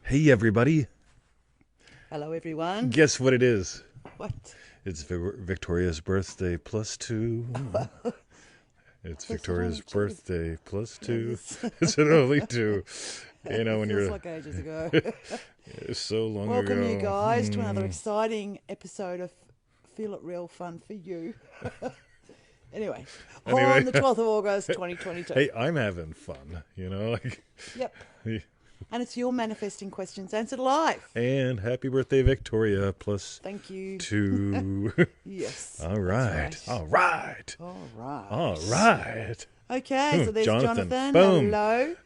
Hey, everybody. Hello, everyone. Guess what it is? What? It's Victoria's birthday plus two. It's Yes, it Victoria's only two. birthday plus Yeah, two. this, It's an only two. You know, it when feels you're like ages ago. so long Welcome, you ago. guys, to another exciting episode of Feel It Real Fun for You. Anyway, Anyway, on the 12th of August, 2022. hey, I'm having fun, you know? Like, Yep. And it's your manifesting questions answered live. and happy birthday, Victoria, plus Thank you. two. Yes. All right. That's right. All right. All right. All right. Okay, so there's Jonathan. Jonathan. Boom. Hello.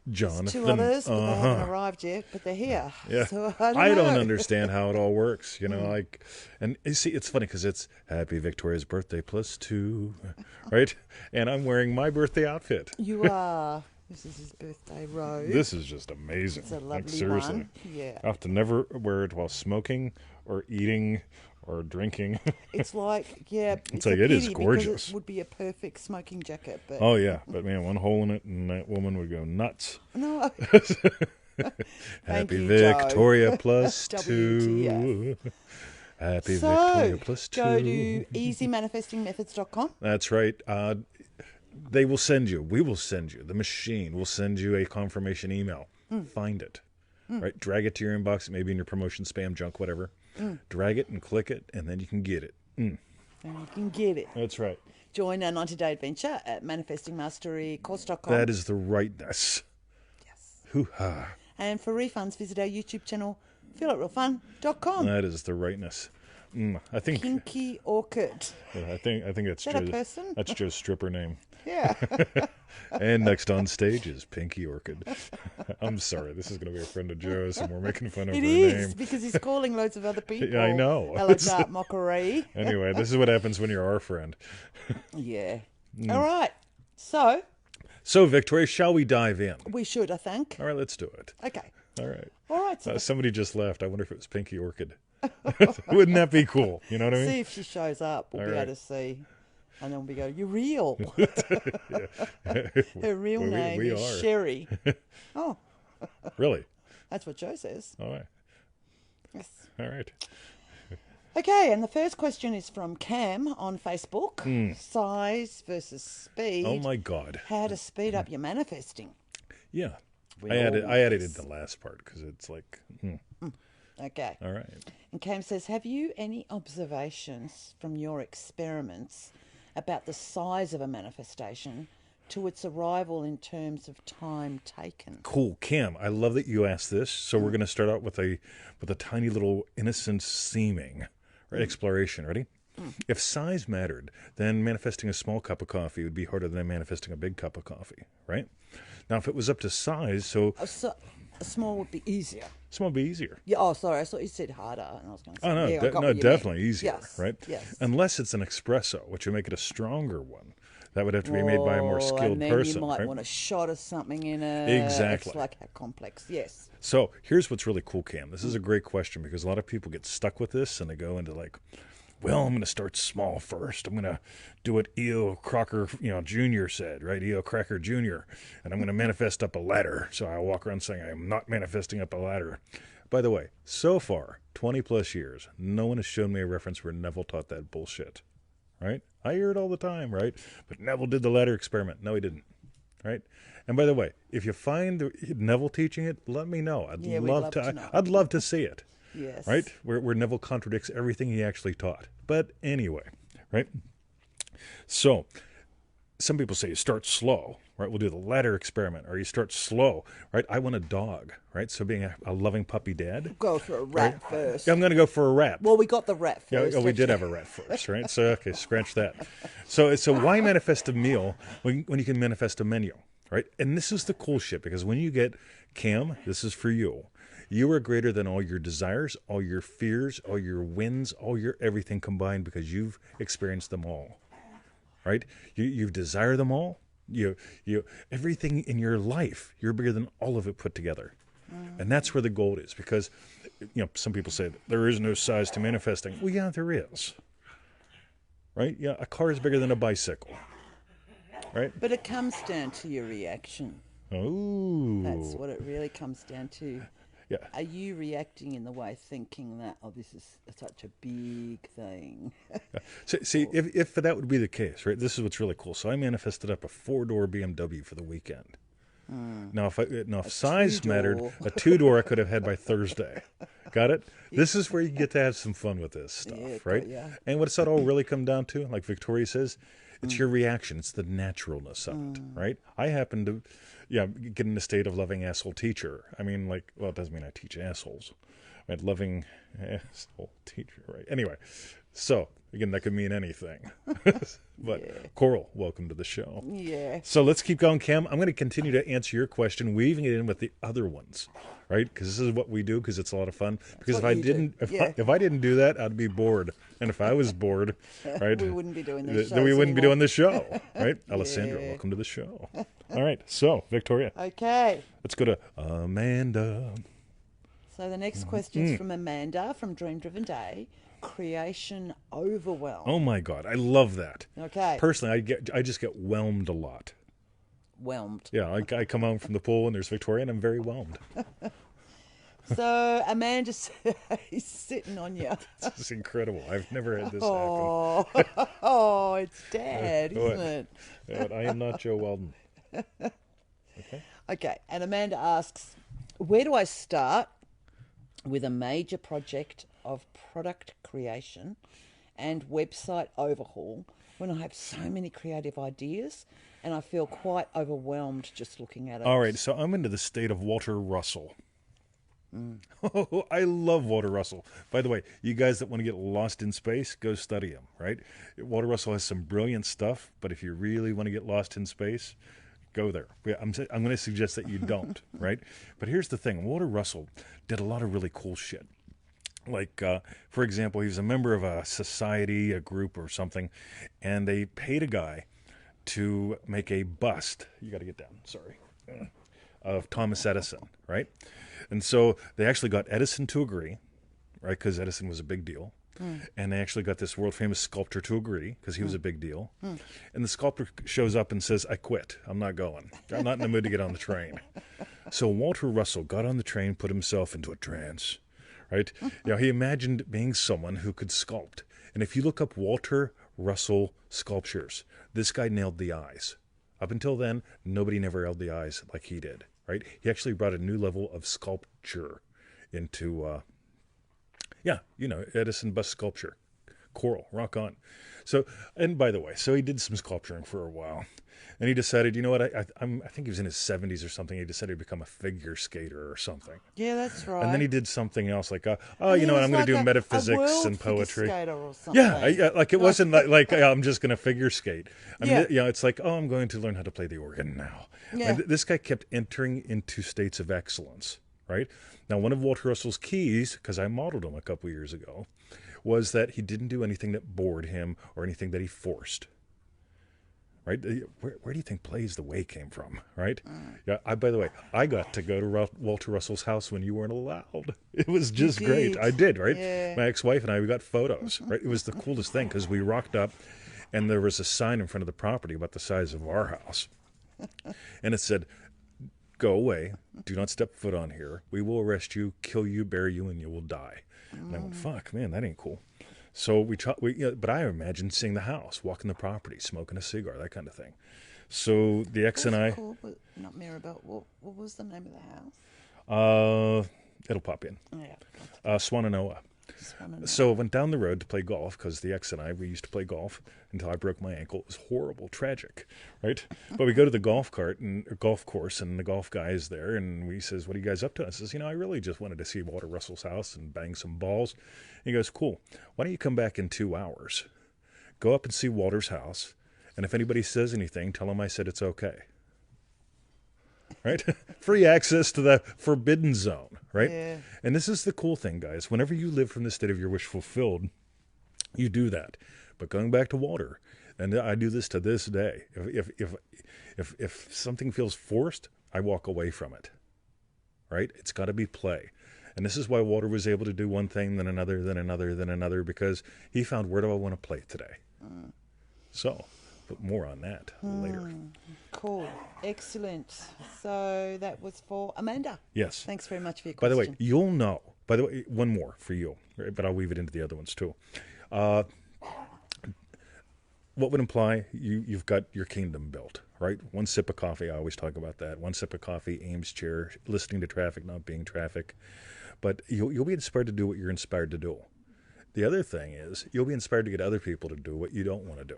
Jonathan. Two others, but they haven't arrived yet, but they're here. Yeah, So I don't know. understand how it all works. You know, like, and you see, it's funny because it's Happy Victoria's birthday plus two, right? And I'm wearing my birthday outfit. You are. This is his birthday robe. This is just amazing. It's a lovely Like, seriously, one. Yeah. I have to never wear it while smoking or eating or drinking. It's like, yeah, it's like, a it is pity gorgeous. because it would be a perfect smoking jacket, but Oh yeah, but man, one hole in it, and that woman would go nuts. no. Happy you, Joe. Victoria plus two. WTF. Happy So, Victoria plus two. go to easymanifestingmethods.com. That's right. They will send you, we will send you, the machine will send you a confirmation email. Find it, right? Drag it to your inbox, maybe in your promotion, spam, junk, whatever. Drag it and click it, and then you can get it. And you can get it. That's right. Join our 90-day adventure at manifestingmasterycourse.com. That is the rightness. Yes. Hoo-ha. And for refunds, visit our YouTube channel, feelitrealfun.com. That is the rightness. I think Pinky Orchid. I think that's Is that a Joe's, person? that's Joe's stripper name. Yeah. And next on stage is Pinky Orchid. I'm sorry, this is going to be a friend of Joe's, and we're making fun of It her is, name. because he's calling loads of other people. Yeah, I know. Hello, Dark Mockery. Anyway, this is what happens when you're our friend. Yeah. All right. So, So, Victoria, shall we dive in? we should, I think. All right, let's do it. Okay. All right. All right. So, Somebody just left. I wonder if it was Pinky Orchid. Wouldn't that be cool? You know what I mean? see if she shows up. We'll All be right. able to see. And then we go, you're real. Her real Well, name we is are. Sherry. Oh, Really? that's what Joe says. All right. Yes. All right. Okay, and the first question is from Cam on Facebook. Size versus speed. Oh my God. How to speed up your manifesting. Yeah. We I added always- in the last part because it's like, Okay. all right. And Cam says, have you any observations from your experiments about the size of a manifestation to its arrival in terms of time taken? Cool, Cam. I love that you asked this. So we're going to start out with a tiny little innocent seeming exploration. Ready? If size mattered, then manifesting a small cup of coffee would be harder than manifesting a big cup of coffee, right? Now, if it was up to size, so So, a small would be easier. small would be easier. Yeah. Oh, sorry. I thought you said harder, and I was going to say, Oh no, yeah, I got no, what you definitely meant. easier, Yes. right? Yes. Unless it's an espresso, which would make it a stronger one. That would have to be made by a more skilled and then person, you might right? want a shot of something in it. Exactly. It's like how complex. Yes. So here's what's really cool, Cam. This is a great question because a lot of people get stuck with this and they go into like, well, I'm going to start small first. I'm going to do what E.O. Crocker, Jr. said, right? E.O. Cracker Jr. And I'm going to manifest up a ladder. So I walk around saying I am not manifesting up a ladder. By the way, so far, 20 plus years, no one has shown me a reference where Neville taught that bullshit, right? I hear it all the time, right? But Neville did the ladder experiment. No, he didn't, right? And by the way, if you find Neville teaching it, let me know. Yeah, we'd love to know. I'd love to see it. Yes. Right? Where Neville contradicts everything he actually taught. But anyway, right? So, some people say you start slow, right? We'll do the ladder experiment, or you start slow, right? I want a dog, right? So being a loving puppy dad, Go for a rat first. yeah, I'm going to go for a rat. Well, we got the rat Yeah, first. oh, we did have a rat first, right? So, okay, scratch that. So why manifest a meal when you can manifest a menu, right? And this is the cool shit, because when you get, Cam, this is for you. You are greater than all your desires, all your fears, all your wins, all your everything combined, because you've experienced them all, right? You desire them all. You everything in your life, you're bigger than all of it put together. And that's where the gold is, because some people say that there is no size to manifesting. Well, yeah, there is. Right? Yeah, a car is bigger than a bicycle. Right? But it comes down to your reaction. Oh. That's what it really comes down to. Yeah. Are you reacting in the way thinking that, oh, this is such a big thing? So, see, if that would be the case, right? This is what's really cool. So I manifested up a 4-door BMW for the weekend. Now, if size mattered, two-door. a 2-door I could have had by Thursday. Got it? This is where you get to have some fun with this stuff, Yeah, right? got ya. And what's that all really come down to? Like Victoria says, it's your reaction. It's the naturalness of it, right? I happen to, get in a state of loving asshole teacher. I mean, like, well, it doesn't mean I teach assholes. I mean, loving asshole teacher, right? Anyway, so again, that could mean anything. But Coral, welcome to the show. Yeah. So let's keep going, Cam. I'm going to continue to answer your question, weaving it in with the other ones, right? Because this is what we do, because it's a lot of fun. Because what you do. if I didn't do that, I'd be bored. And if I was bored, right, We wouldn't be doing this then we shows wouldn't be anymore. doing this show, right? Alessandra, welcome to the show. All right, so Victoria, Okay. let's go to Amanda. So the next question's from Amanda from Dream Driven Day. Creation overwhelm. Oh my God, I love that. Okay. Personally, I just get whelmed a lot. Whelmed. Yeah, I come home from the pool and there's Victoria, and I'm very whelmed. So Amanda is sitting on you. This is incredible. I've never had this happen. Oh, oh, it's Dad, isn't it? But I am not Joe Weldon. Okay, and Amanda asks, where do I start with a major project of product creation and website overhaul when I have so many creative ideas and I feel quite overwhelmed just looking at it? All right, so I'm into the state of Walter Russell. Oh, I love Walter Russell. By the way, you guys that want to get lost in space, go study him, right? Walter Russell has some brilliant stuff, but if you really want to get lost in space, go there. I'm going to suggest that you don't, right? But here's the thing. Walter Russell did a lot of really cool shit. Like, for example, he was a member of a society, a group or something, and they paid a guy to make a bust. You got to get down, sorry. Of Thomas Edison, right? And so they actually got Edison to agree, right? Because Edison was a big deal. And they actually got this world famous sculptor to agree because he was a big deal. And the sculptor shows up and says, I quit. I'm not going. I'm not in the mood to get on the train. So Walter Russell got on the train, put himself into a trance, right? He imagined being someone who could sculpt. And if you look up Walter Russell sculptures, this guy nailed the eyes. Up until then, nobody never nailed the eyes like he did, right? He actually brought a new level of sculpture into, Edison bust sculpture. Coral, rock on. So, and by the way, so he did some sculpturing for a while. And he decided, you know what, I think he was in his 70s or something. He decided to become a figure skater or something. Yeah, that's right. And then he did something else like, And you he know what, was I'm going to like do a metaphysics world and figure poetry. skater or something. Yeah, like it wasn't like I'm just going to figure skate. I mean, Yeah. it's like, I'm going to learn how to play the organ now. Yeah. And this guy kept entering into states of excellence, right? Now, one of Walter Russell's keys, because I modeled him a couple years ago, was that he didn't do anything that bored him or anything that he forced. Right? Where do you think Plays the Way came from? Right? Yeah. By the way, I got to go to Walter Russell's house when you weren't allowed. It was just great. did. I did. Right? Yeah. My ex-wife and I, we got photos. Right? It was the coolest thing because we rocked up, and there was a sign in front of the property about the size of our house, and it said, "Go away. Do not step foot on here. We will arrest you, kill you, bury you, and you will die." And I went, "Fuck, man, that ain't cool." So but I imagine seeing the house, walking the property, smoking a cigar, that kind of thing. So the ex and I, Called? Not Mirabelle. What was the name of the house? it'll pop in, Yeah. Swananoa. So I went down the road to play golf because the ex and I, we used to play golf until I broke my ankle. It was horrible, tragic, right? But we go to the golf course, and the golf guy is there, and he says, "What are you guys up to?" I says, "I really just wanted to see Walter Russell's house and bang some balls." He goes, "Cool. Why don't you come back in 2 hours? Go up and see Walter's house, and if anybody says anything, tell him I said it's okay." Right? Free access to the forbidden zone, right? Yeah. And this is the cool thing, guys. Whenever you live from the state of your wish fulfilled, you do that. But going back to Walter, and I do this to this day. If something feels forced, I walk away from it. Right? It's got to be play. And this is why Walter was able to do one thing, then another, then another, then another, because he found, where do I want to play today? So, But more on that later. Cool. Excellent. So that was for Amanda. Yes. Thanks very much for your By question. the way, you'll know. By the way, one more for you, right? But I'll weave it into the other ones too. What would imply you've got your kingdom built, right? One sip of coffee. I always talk about that. One sip of coffee, Ames chair, listening to traffic, not being traffic. But you'll be inspired to do what you're inspired to do. The other thing is you'll be inspired to get other people to do what you don't want to do,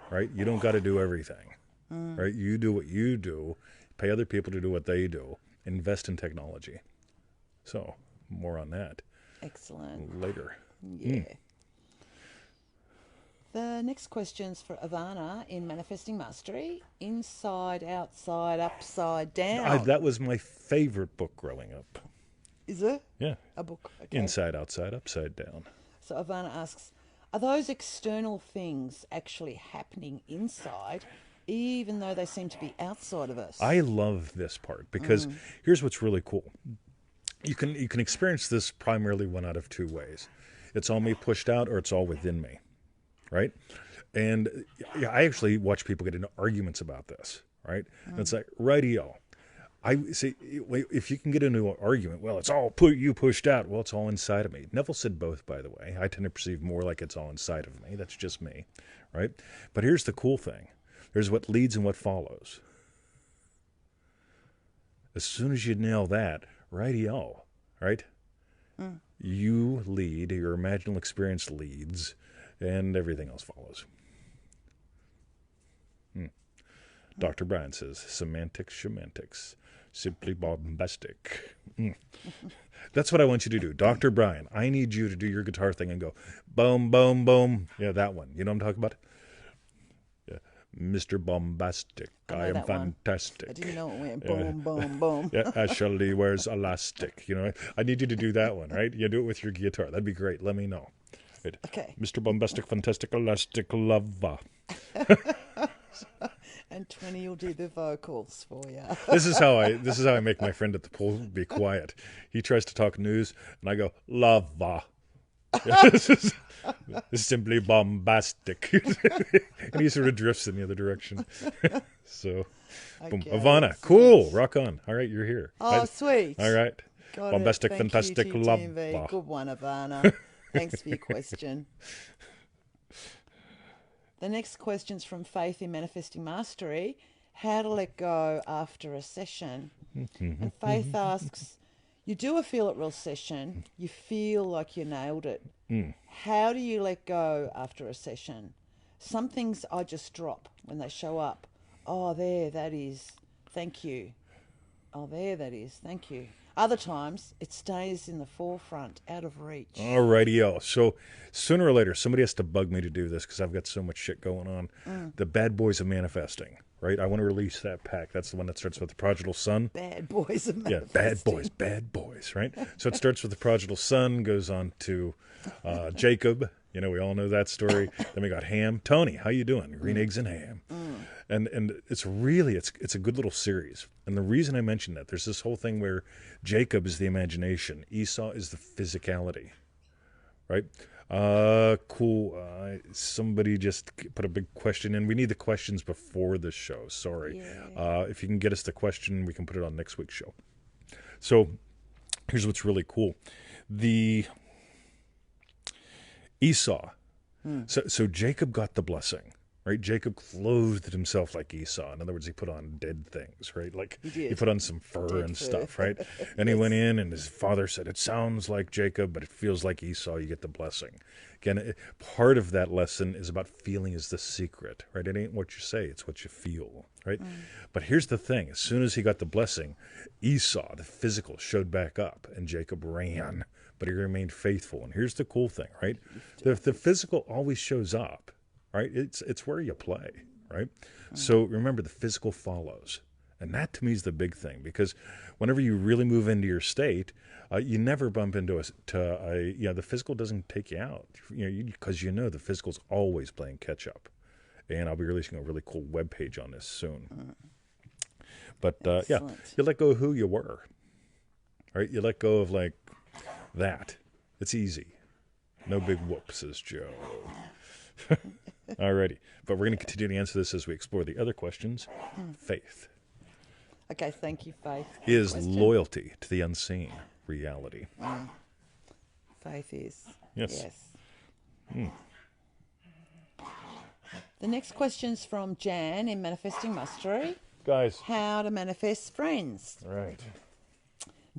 right? You don't got to do everything, right? You do what you do, pay other people to do what they do, invest in technology. So more on that Excellent. later. Yeah. The next question's for Ivana in Manifesting Mastery. Inside, outside, upside down. That was my favorite book growing up. Is it? Yeah. A book. Okay. Inside, outside, upside down. So Ivana asks, are those external things actually happening inside, even though they seem to be outside of us? I love this part because here's what's really cool. You can experience this primarily one out of two ways. It's all me pushed out, or it's all within me, right? And I actually watch people get into arguments about this, right? And it's like, rightio. I see, if you can get into an argument, well, it's all you pushed out. Well, it's all inside of me. Neville said both, by the way. I tend to perceive more like it's all inside of me. That's just me, right? But here's the cool thing. There's what leads and what follows. As soon as you nail that, rightio, right? You lead, your imaginal experience leads, and everything else follows. Dr. Brian says, semantics, semantics, simply bombastic. That's what I want you to do. Dr. Brian, I need you to do your guitar thing and go, boom, boom, boom. Yeah, that one. You know what I'm talking about? Yeah. Mr. Bombastic, I am that one. fantastic. I didn't know it went boom, boom, boom. Yeah, Ashley wears elastic. You know, I need you to do that one, right? You do it with your guitar. That'd be great. Let me know. Right. Okay. Mr. Bombastic, fantastic, elastic lover. And 20 will do the vocals for you. This is how I make my friend at the pool be quiet. He tries to talk news, and I go lava. This is simply bombastic, and he sort of drifts in the other direction. So, boom. Okay, Ivana, cool, rock on. All right, you're here. Oh, sweet. All right, Got bombastic, it. Thank fantastic, you, lava. TTV. Good one, Ivana. Thanks for your question. The next question's from Faith in Manifesting Mastery. How to let go after a session. And Faith asks, you do a feel it real session. You feel like you nailed it. How do you let go after a session? Some things I just drop when they show up. Oh, there, that is. Thank you. Oh, there, that is. Thank you. Other times, it stays in the forefront, out of reach. Alrighty-o. So sooner or later, somebody has to bug me to do this because I've got so much shit going on. The Bad Boys of Manifesting, right? I want to release that pack. That's the one that starts with the Prodigal Son. Bad Boys of Yeah, bad boys, right? So it starts with the Prodigal Son, goes on to Jacob. You know, we all know that story. Then we got Ham. Tony, how you doing? Green eggs and ham. And it's really, it's a good little series. And the reason I mention that, there's this whole thing where Jacob is the imagination. Esau is the physicality, right? Cool. Somebody just put a big question in. We need the questions before the show. Sorry. Yeah. If you can get us the question, we can put it on next week's show. So here's what's really cool. The Esau. So Jacob got the blessing, right? Jacob clothed himself like Esau. In other words, he put on dead things, right? Like he put on some fur and stuff, right? And he went in, and his father said, "It sounds like Jacob, but it feels like Esau. You get the blessing." Again, part of that lesson is about feeling is the secret, right? It ain't what you say; it's what you feel, right? But here's the thing: as soon as he got the blessing, Esau, the physical, showed back up, and Jacob ran. But he remained faithful. And here's the cool thing, right? The physical always shows up, right? It's where you play, right? So remember, the physical follows. And that to me is the big thing, because whenever you really move into your state, you never bump into the physical doesn't take you out, because the physical's always playing catch up. And I'll be releasing a really cool webpage on this soon. But you let go of who you were, right? You let go of that. It's easy. No big whoop, says Joe. Alrighty. But we're going to continue to answer this as we explore the other questions. Faith. Okay, thank you, Faith. Is Question. loyalty to the unseen reality? Faith is. Yes. The next question's from Jan in Manifesting Mastery. Guys. How to manifest friends. Right.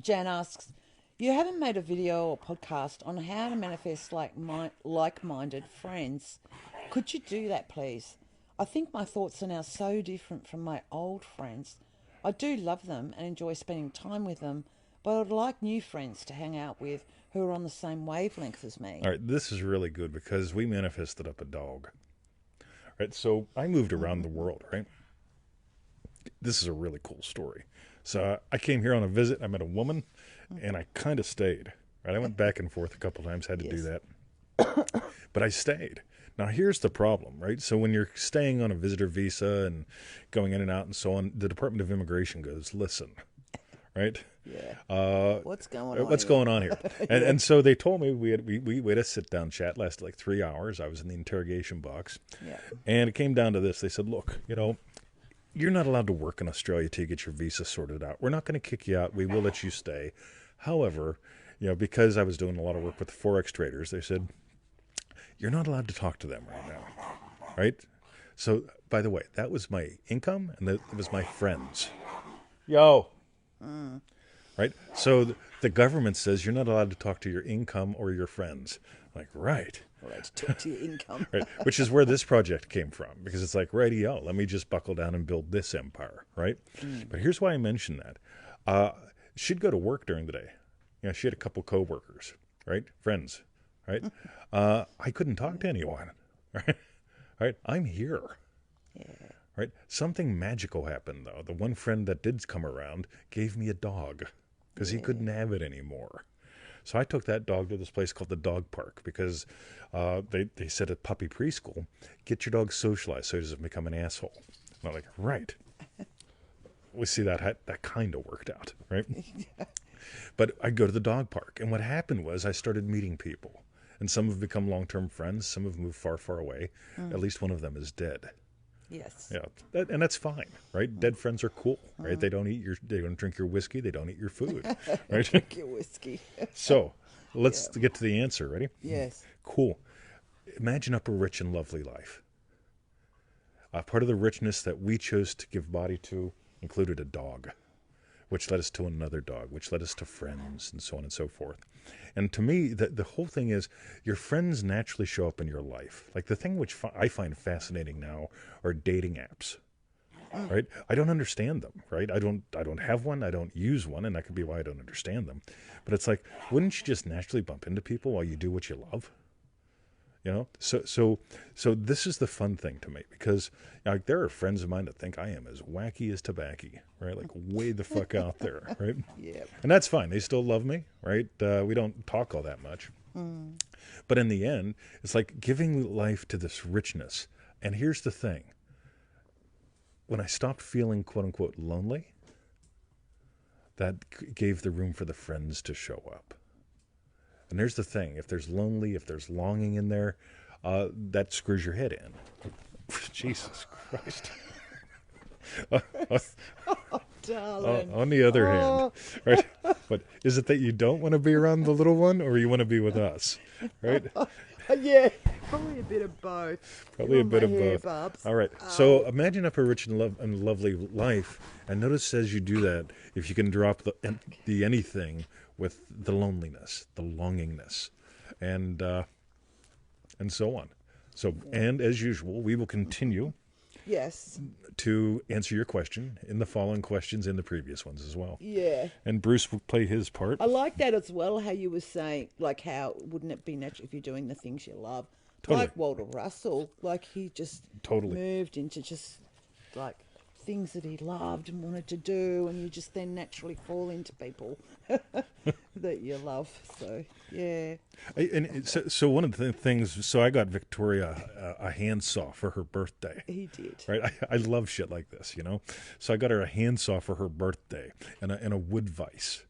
Jan asks, you haven't made a video or podcast on how to manifest like-minded friends. Could you do that, please? I think my thoughts are now so different from my old friends. I do love them and enjoy spending time with them, but I'd like new friends to hang out with who are on the same wavelength as me. All right, this is really good because we manifested up a dog. Right, so I moved around the world, right? This is a really cool story. So I came here on a visit. I met a woman, and I kind of stayed. Right, I went back and forth a couple times, had to do that. But I stayed. Now, here's the problem, right? So when you're staying on a visitor visa and going in and out and so on, the Department of Immigration goes, listen, right? Yeah. What's going on? What's going on here? And so they told me we had a sit down chat, lasted like 3 hours. I was in the interrogation box, and it came down to this. They said, "Look, you're not allowed to work in Australia till you get your visa sorted out. We're not going to kick you out. We will let you stay. However, because I was doing a lot of work with the forex traders, they said you're not allowed to talk to them right now, right? So, by the way, that was my income, and that was my friends. Yo." Right? So the government says you're not allowed to talk to your income or your friends. Like, right. Right, talk to your income. Right. Which is where this project came from. Because it's like, radio, let me just buckle down and build this empire. Right? But here's why I mention that. She'd go to work during the day. She had a couple coworkers, right? Friends, right? I couldn't talk to anyone. Right? I'm here. Yeah. Right? Something magical happened, though. The one friend that did come around gave me a dog because he couldn't have it anymore. So I took that dog to this place called the dog park because they said at puppy preschool, get your dog socialized so he doesn't become an asshole. And I'm like, right. We see that kind of worked out, right? But I'd go to the dog park. And what happened was I started meeting people. And some have become long-term friends. Some have moved far, far away. At least one of them is dead. Yes. Yeah, and that's fine, right? Dead friends are cool, right? They don't drink your whiskey, they don't eat your food, right? Drink your whiskey. So, let's get to the answer. Ready? Yes. Cool. Imagine up a rich and lovely life. Part of the richness that we chose to give body to included a dog, which led us to another dog, which led us to friends, and so on and so forth. And to me, the whole thing is your friends naturally show up in your life. Like the thing which I find fascinating now are dating apps, right? I don't understand them, right? I don't have one. I don't use one, and that could be why I don't understand them. But it's like, wouldn't you just naturally bump into people while you do what you love? So this is the fun thing to me because there are friends of mine that think I am as wacky as tobacco, right? Like way the fuck out there, right? Yeah. And that's fine. They still love me, right? We don't talk all that much. But in the end, it's like giving life to this richness. And here's the thing. When I stopped feeling quote unquote lonely, that gave the room for the friends to show up. And there's the thing, if there's lonely, if there's longing in there, that screws your head in. Jesus Christ. Darling. On the other hand, right? But is it that you don't want to be around the little one or you want to be with us, right? Yeah, probably a bit of both. Probably a bit of Hair, both. Bubs. All right. So imagine up a rich and lovely life, and notice as you do that, if you can drop the anything with the loneliness, the longingness, and so on. So, and as usual, we will continue Yes. to answer your question in the following questions in the previous ones as well. Yeah. And Bruce will play his part. I like that as well, how you were saying, like, how wouldn't it be natural if you're doing the things you love? Totally. Like Walter Russell, like he just Totally. moved into just, like, things that he loved and wanted to do, and you just then naturally fall into people that you love. So, yeah. So one of the things, so I got Victoria a handsaw for her birthday. He did. Right, I love shit like this, So I got her a handsaw for her birthday and a wood vise.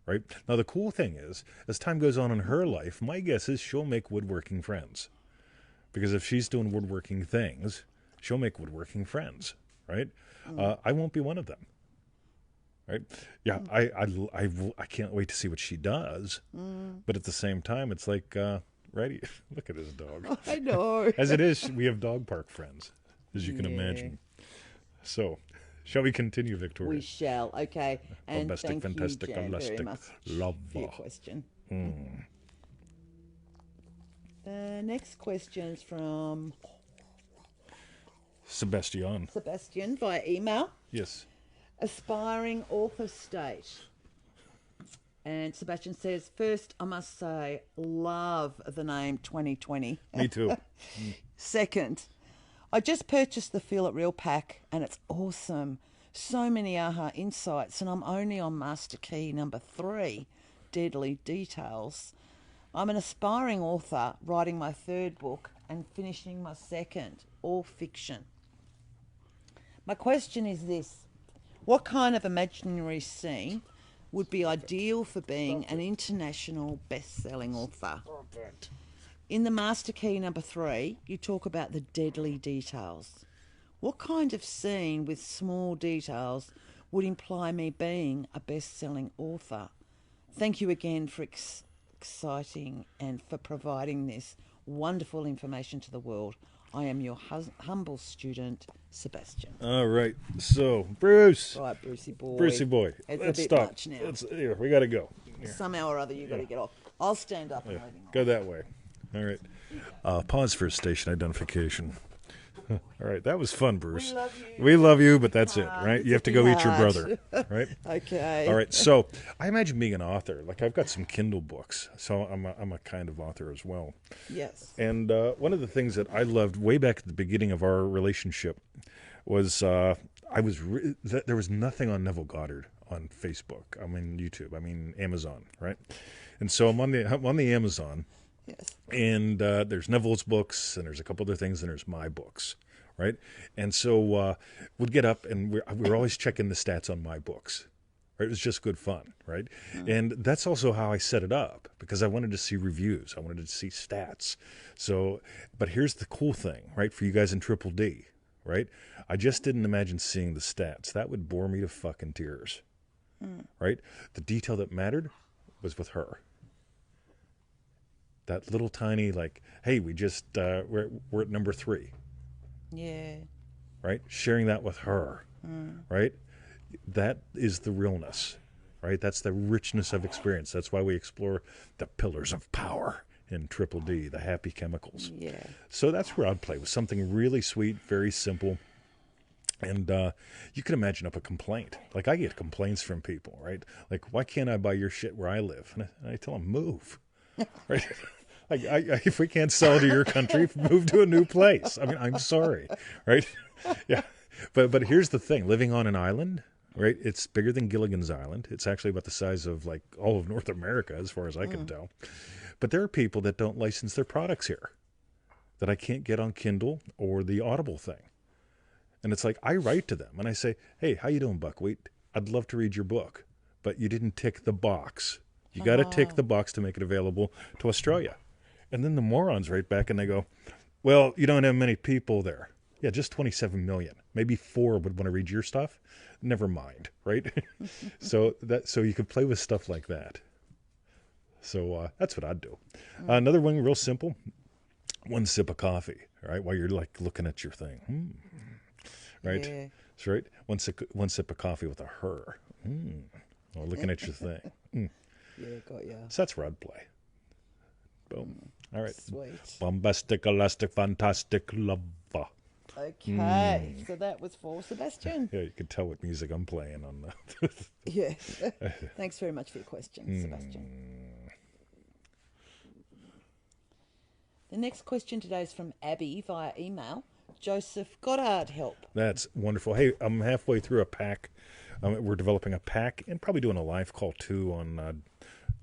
Right now, the cool thing is, as time goes on in her life, my guess is she'll make woodworking friends. Because if she's doing woodworking things, she'll make woodworking friends, right? I won't be one of them, right? Yeah, I can't wait to see what she does. But at the same time, it's like, right? Look at this dog. I know. As it is, we have dog park friends, as you can Yeah. imagine. So, shall we continue, Victoria? We shall. Okay. And Bombastic, thank fantastic, you, Jan, very elastic, much love. for your question. The next question's from Sebastian. Sebastian via email. Yes. Aspiring author state. And Sebastian says, first, I must say, love the name 2020. Me too. Second, I just purchased the Feel It Real pack and it's awesome. So many aha insights, and I'm only on Master Key number 3, Deadly Details. I'm an aspiring author writing my 3rd book and finishing my 2nd, all fiction. My question is this: what kind of imaginary scene would be ideal for being an international best-selling author? In the Master Key number 3, you talk about the deadly details. What kind of scene with small details would imply me being a best-selling author? Thank you again for exciting and for providing this wonderful information to the world. I am your humble student, Sebastian. All right. So, Bruce. Right, Brucey boy. Brucey boy. It's Let's a bit stop. much now. Here, we got to go. Here. Somehow or other, you've got to get off. I'll stand up and Yeah. leave him Go that way. All right. Pause for station identification. All right. That was fun, Bruce. We love you. We love you, but that's it, right? It's You have to a go bit eat your hard. brother, right? Okay. All right. So I imagine being an author. Like I've got some Kindle books, so I'm a kind of author as well. Yes. And one of the things that I loved way back at the beginning of our relationship was there was nothing on Neville Goddard on Facebook. I mean YouTube. I mean Amazon, right? And so I'm on the Amazon, Yes. and there's Neville's books, and there's a couple other things, and there's my books, right? And so we'd get up, and we're always checking the stats on my books. Right? It was just good fun, right? And that's also how I set it up, because I wanted to see reviews. I wanted to see stats. So, but here's the cool thing, right? For you guys in Triple D, right? I just didn't imagine seeing the stats. That would bore me to fucking tears, right? The detail that mattered was with her. That little tiny, like, hey, we just, we're at number 3, Yeah. right? Sharing that with her, right? That is the realness, right? That's the richness of experience. That's why we explore the pillars of power in Triple D, the happy chemicals. Yeah. So that's where I'd play with something really sweet, very simple. And you can imagine up a complaint. Like I get complaints from people, right? Like, why can't I buy your shit where I live? And I tell them, move. Right? If we can't sell to your country, move to a new place. I mean, I'm sorry, right? Yeah. But here's the thing. Living on an island, right? It's bigger than Gilligan's Island. It's actually about the size of like all of North America, as far as I can tell. But there are people that don't license their products here that I can't get on Kindle or the Audible thing. And it's like, I write to them and I say, hey, how you doing, Buckwheat? I'd love to read your book, but you didn't tick the box. You got to tick the box to make it available to Australia. And then the morons write back and they go, well, you don't have many people there. Yeah, just 27 million. Maybe 4 would want to read your stuff. Never mind, right? So you could play with stuff like that. So that's what I'd do. Another one, real simple. One sip of coffee, right? While you're like looking at your thing. Right? Yeah. That's right. One sip of coffee with a her. While looking at your thing. Yeah, got ya. So that's where I'd play. Boom. All right. Sweet. Bombastic, elastic, fantastic, lover. Okay. So that was for Sebastian. Yeah, you can tell what music I'm playing on the. Yeah. Thanks very much for your question, Sebastian. The next question today is from Abby via email. Joseph Goddard, help. That's wonderful. Hey, I'm halfway through a pack. We're developing a pack and probably doing a live call too on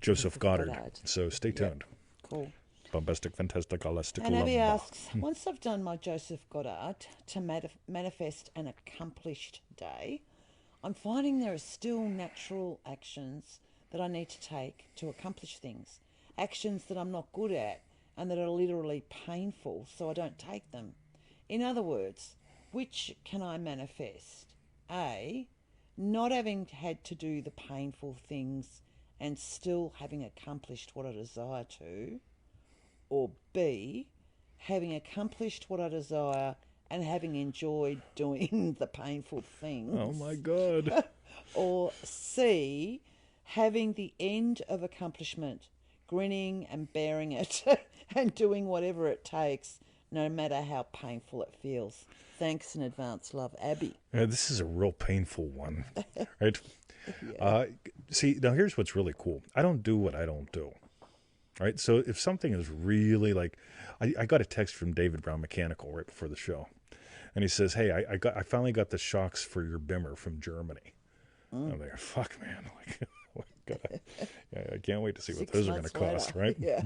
Joseph Goddard. Goddard. So stay tuned. Cool. Bombastic, fantastic, elastic, And Abby lover. asks, once I've done my Joseph Goddard to manifest an accomplished day, I'm finding there are still natural actions that I need to take to accomplish things. Actions that I'm not good at and that are literally painful, so I don't take them. In other words, which can I manifest? A, not having had to do the painful things and still having accomplished what I desire to, or B, having accomplished what I desire and having enjoyed doing the painful things. Oh my God. Or C, having the end of accomplishment, grinning and bearing it and doing whatever it takes, no matter how painful it feels. Thanks in advance, love, Abby. This is a real painful one, right? See, now here's what's really cool. I don't do what I don't do, right? So if something is really like, I got a text from David Brown Mechanical right before the show, and he says, "Hey, I finally got the shocks for your Bimmer from Germany." I'm like, "Fuck, man! Like, I can't wait to see what 6 those are going to months cost, later. right?" Yeah.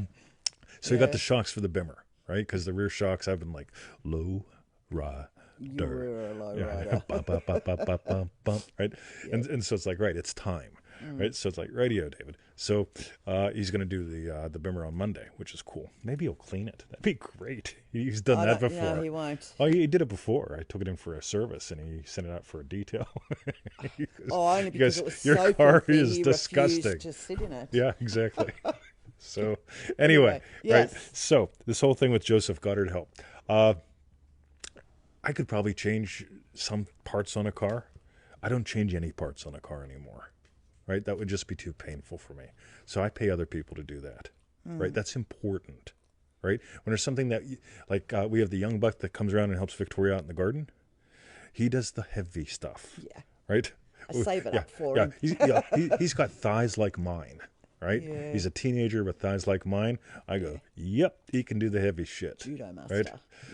So he got the shocks for the Bimmer, right? Because the rear shocks, I've been like low rider. You were a low Yeah, rider. bump, bump, bump, bump, bump, bump, bump, right? And so it's like, right, it's time, right? So it's like, radio, David. So he's going to do the Bimmer on Monday, which is cool. Maybe he'll clean it. That'd be great. He's done that before. No, he won't. Oh, he did it before. I took it in for a service, and he sent it out for a detail. Only because it was your so car filthy, is he disgusting. refused to sit in it. Yeah, exactly. So anyway, yes. right. So this whole thing with Joseph Goddard helped. I could probably change some parts on a car. I don't change any parts on a car anymore, right? That would just be too painful for me. So I pay other people to do that, right? That's important, right? When there's something that, like we have the young buck that comes around and helps Victoria out in the garden. He does the heavy stuff, Yeah. right? I save it Yeah, up for yeah. him. He's got thighs like mine, right? Yeah. He's a teenager with thighs like mine. I go, yep, he can do the heavy shit. Judo master. Right?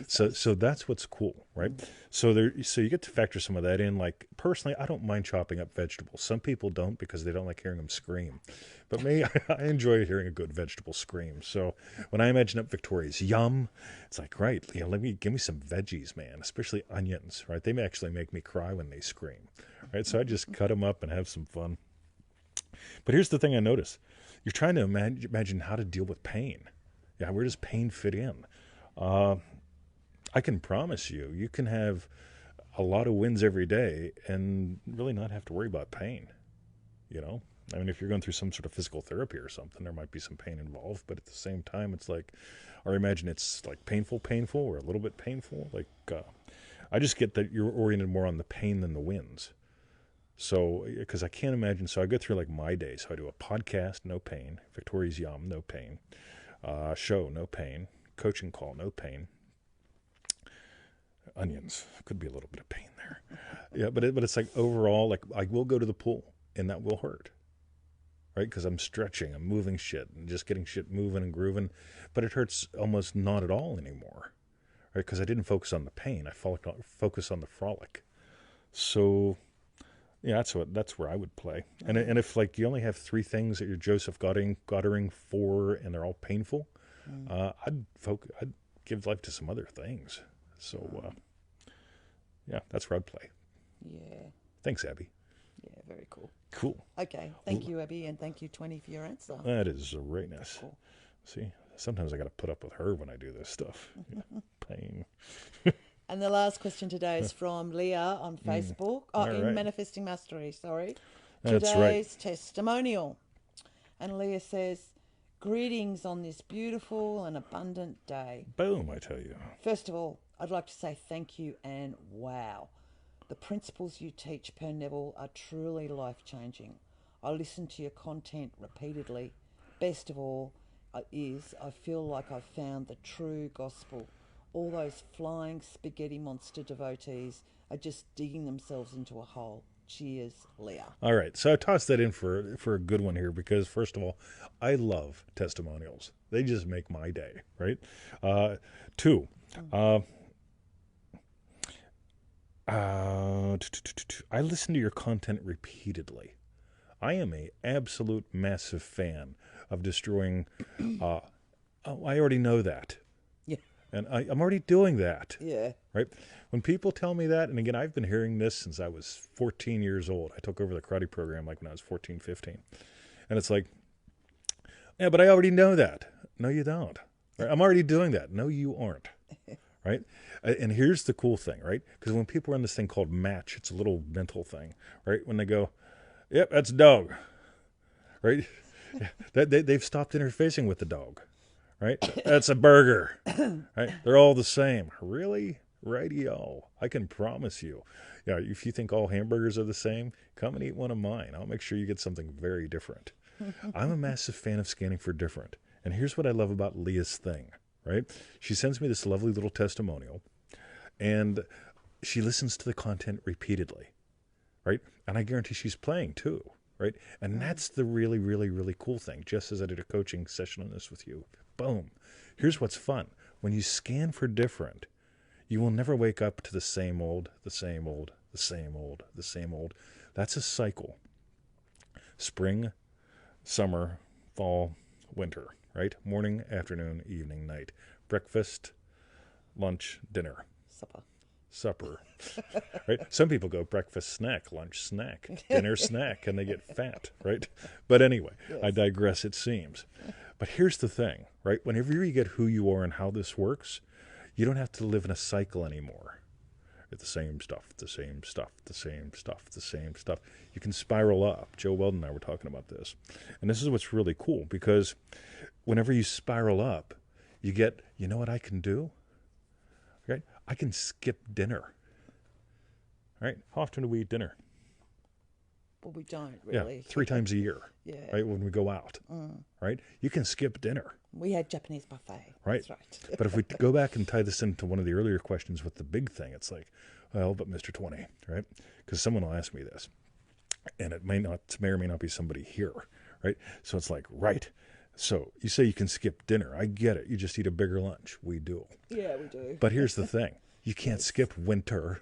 So that's what's cool, right? So you get to factor some of that in. Like personally, I don't mind chopping up vegetables. Some people don't because they don't like hearing them scream. But me, I enjoy hearing a good vegetable scream. So when I imagine up Victoria's yum, it's like, right, give me some veggies, man, especially onions, right? They may actually make me cry when they scream, right? So I just cut them up and have some fun. But here's the thing I notice. You're trying to imagine how to deal with pain. Yeah, where does pain fit in? I can promise you can have a lot of wins every day and really not have to worry about pain. You know? I mean, if you're going through some sort of physical therapy or something, there might be some pain involved. But at the same time, it's like, or imagine it's like painful, or a little bit painful. Like, I just get that you're oriented more on the pain than the wins. So, because I can't imagine, so I go through like my days. So I do a podcast, no pain. Victoria's Yum, no pain. Show, no pain. Coaching call, no pain. Onions, could be a little bit of pain there. Yeah, but it's like overall, like I will go to the pool and that will hurt. Right? Because I'm stretching, I'm moving shit and just getting shit moving and grooving. But it hurts almost not at all anymore. Right? Because I didn't focus on the pain. I focus on the frolic. So... yeah, that's where I would play. And if like you only have 3 things that you're Joseph Goddarding for, and they're all painful, I'd give life to some other things. So yeah, that's where I'd play. Yeah. Thanks, Abby. Yeah, very cool. Cool. Okay. Thank you, Abby, and thank you, 20, for your answer. That is right nice. Cool. See, sometimes I got to put up with her when I do this stuff. Yeah, pain. And the last question today is from Leah on Facebook. Oh, in right. Manifesting Mastery, sorry. That's right. Today's testimonial. And Leah says, greetings on this beautiful and abundant day. Boom, I tell you. First of all, I'd like to say thank you and wow. The principles you teach, Per Neville, are truly life-changing. I listen to your content repeatedly. Best of all is I feel like I've found the true gospel. All those flying spaghetti monster devotees are just digging themselves into a hole. Cheers, Leah. All right, so I tossed that in for a good one here because, first of all, I love testimonials. They just make my day, right? 2, I listen to your content repeatedly. I am a absolute massive fan of destroying... I already know that. Yeah. And I'm already doing that. Yeah. Right? When people tell me that, and again, I've been hearing this since I was 14 years old. I took over the karate program like when I was 14, 15. And it's like, yeah, but I already know that. No, you don't. Right? I'm already doing that. No, you aren't. Right? And here's the cool thing, right? Because when people are in this thing called match, it's a little mental thing, right? When they go, yep, that's a dog, right? They've stopped interfacing with the dog, right? That's a burger, right? They're all the same. Really? Radio. I can promise you. Yeah, if you think all hamburgers are the same, come and eat one of mine. I'll make sure you get something very different. I'm a massive fan of scanning for different. And here's what I love about Leah's thing, right? She sends me this lovely little testimonial, and she listens to the content repeatedly, right? And I guarantee she's playing too, right? And that's the really, really, really cool thing. Just as I did a coaching session on this with you. Boom. Here's what's fun. When you scan for different, you will never wake up to the same old, the same old, the same old, the same old. That's a cycle. Spring, summer, fall, winter, right? Morning, afternoon, evening, night. Breakfast, lunch, dinner. Supper. Right? Some people go breakfast, snack, lunch, snack, dinner, snack, and they get fat, right? But anyway, yes. I digress, it seems. But here's the thing, right? Whenever you get who you are and how this works, you don't have to live in a cycle anymore. It's the same stuff, the same stuff, the same stuff, the same stuff. You can spiral up. Joe Weldon and I were talking about this. And this is what's really cool, because whenever you spiral up, you get, you know what I can do? Right? I can skip dinner. Right? How often do we eat dinner? Well, we don't really. Yeah, 3 times a year. Yeah. Right? When we go out. Right? You can skip dinner. We had Japanese buffet. Right. That's right. But if we go back and tie this into one of the earlier questions with the big thing, it's like, well, but Mr. 20, right? Because someone will ask me this, and it may or may not be somebody here, right? So it's like, right. So you say you can skip dinner. I get it. You just eat a bigger lunch. We do. Yeah, we do. But here's the thing. You can't skip winter.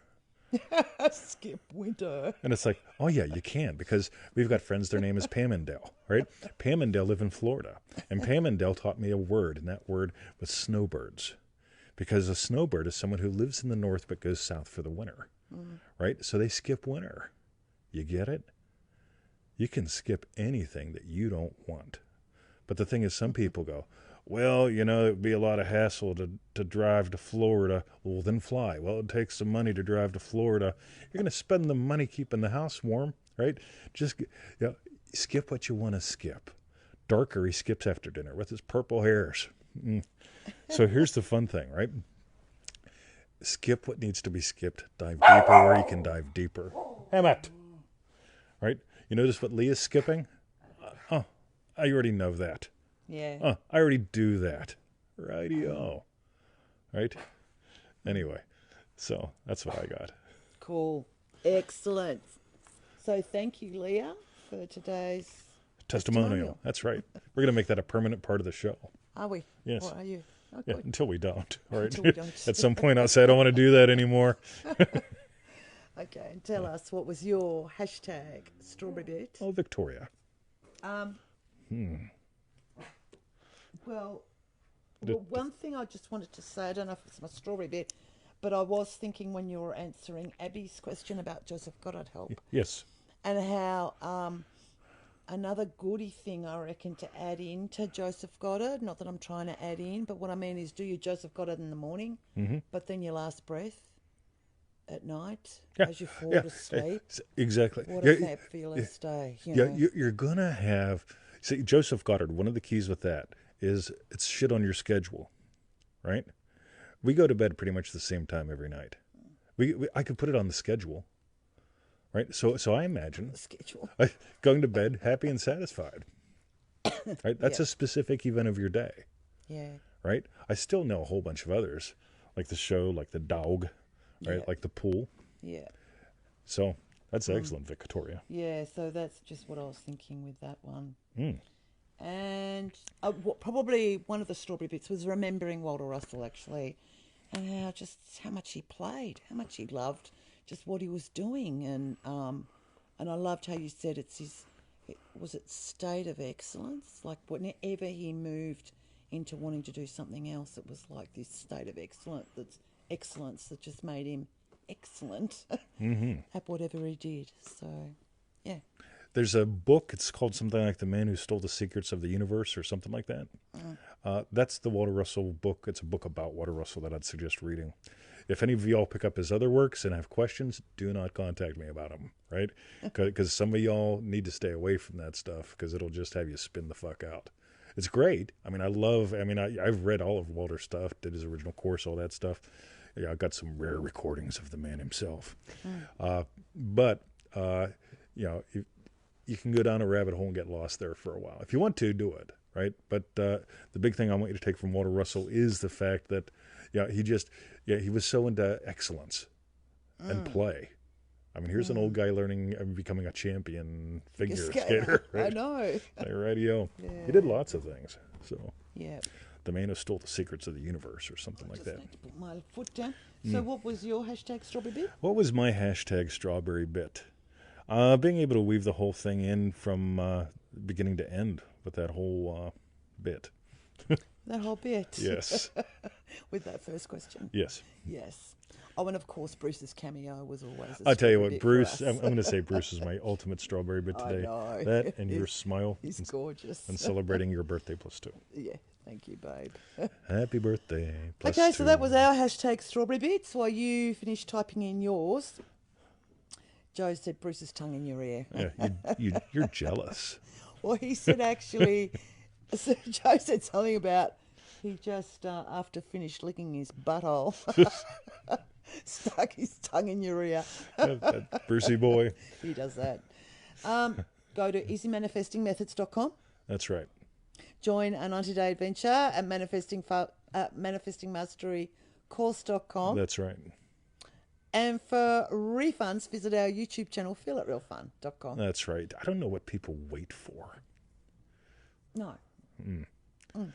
Skip winter. And it's like, oh, yeah, you can, because we've got friends, their name is Pam and Dale, right? Pam and Dale live in Florida. And Pam and Dale taught me a word, and that word was snowbirds. Because a snowbird is someone who lives in the north but goes south for the winter, right? So they skip winter. You get it? You can skip anything that you don't want. But the thing is, some people go, well, you know, it would be a lot of hassle to drive to Florida. Well, then fly. Well, it takes some money to drive to Florida. You're going to spend the money keeping the house warm, right? Just skip what you want to skip. Darker, he skips after dinner with his purple hairs. So here's the fun thing, right? Skip what needs to be skipped. Dive deeper where you can dive deeper. Emmett! Right? You notice what Leah's skipping? Oh, I already know that. Yeah. I already do that. Righty-o. Right? Anyway, so that's what I got. Cool. Excellent. So thank you, Leah, for today's testimonial. That's right. We're going to make that a permanent part of the show. Are we? Yes. Or are you? Oh, yeah, until we don't. All right. Until we don't. At some point I'll say I don't want to do that anymore. Okay, and tell us, what was your hashtag strawberry bit? Oh, Victoria. Well, one thing I just wanted to say, I don't know if it's my strawberry bit, but I was thinking when you were answering Abby's question about Joseph Goddard help. Yes. And how another goody thing I reckon to add in to Joseph Goddard, not that I'm trying to add in, but what I mean is do your Joseph Goddard in the morning, but then your last breath at night as you fall to sleep. Exactly. What a fabulous day. You're going to have... See, Joseph Goddard, one of the keys with that is it's shit on your schedule, right? We go to bed pretty much the same time every night. I could put it on the schedule, right? So I imagine schedule. Going to bed happy and satisfied, right? That's a specific event of your day, right? I still know a whole bunch of others, like the show, like the dog, right? Like the pool. Yeah. So that's excellent, Victoria. Yeah, so that's just what I was thinking with that one. And probably one of the strawberry bits was remembering Walter Russell, actually, and how much he played, how much he loved just what he was doing. And I loved how you said it's was it state of excellence? Like whenever he moved into wanting to do something else, it was like this state of excellence that just made him excellent at whatever he did. So, yeah. There's a book, it's called something like The Man Who Stole the Secrets of the Universe or something like that. That's the Walter Russell book. It's a book about Walter Russell that I'd suggest reading. If any of y'all pick up his other works and have questions, do not contact me about them, right? Because some of y'all need to stay away from that stuff because it'll just have you spin the fuck out. It's great. I mean, I've read all of Walter's stuff, did his original course, all that stuff. Yeah, I've got some rare recordings of the man himself. But you can go down a rabbit hole and get lost there for a while. If you want to, do it, right? But the big thing I want you to take from Walter Russell is the fact that, he was so into excellence and play. I mean, here's an old guy learning and becoming a champion figure skater. Right? I know. Radio. Yeah. He did lots of things. So Yeah. the man who stole the secrets of the universe or something like that. Need to put my foot down. So what was your hashtag strawberry bit? What was my hashtag strawberry bit? Being able to weave the whole thing in from beginning to end with that whole bit. That whole bit. Yes. With that first question. Yes. Yes. Oh, and of course, Bruce's cameo was always. I'll tell you strawberry what, bit Bruce, for us. I'm going to say Bruce is my ultimate strawberry bit I today. know. That and your smile He's gorgeous. and celebrating your birthday +2. Yeah. Thank you, babe. Happy birthday. +2. Okay, so that was our hashtag strawberry bits. While you finished typing in yours, Joe said Bruce's tongue in your ear. Yeah, you're jealous. Well, he said actually, so Joe said something about he just, after finished licking his butthole, stuck his tongue in your ear. That Brucey boy. He does that. Go to easymanifestingmethods.com. That's right. Join a 90-day adventure at manifestingmasterycourse.com. That's right. And for refunds, visit our YouTube channel, feelitrealfun.com. That's right. I don't know what people wait for. No. All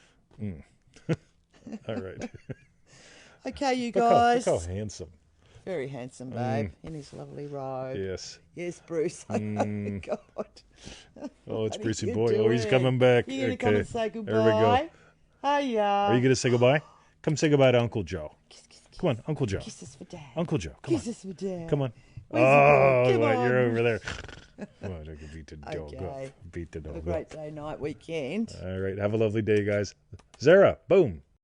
right. Okay, you Look guys. how handsome. Very handsome, babe, in his lovely robe. Yes. Yes, Bruce. Oh, God. Oh, it's What are Brucey you boy. Oh, he's doing? coming back. You gonna come and say There we goodbye? go. Hiya. Are you going to say goodbye? Come say goodbye to Uncle Joe. Kiss, kiss, kiss. Come on, Uncle Joe. Kisses for Dad. Uncle Joe, come on. Kisses for Dad. Come on. Where's Oh, the ball? Come you're on. over there. Come on, I can beat the dog Okay. up. Beat the Have a dog great up. day, night, weekend. All right, have a lovely day, guys. Zara, boom.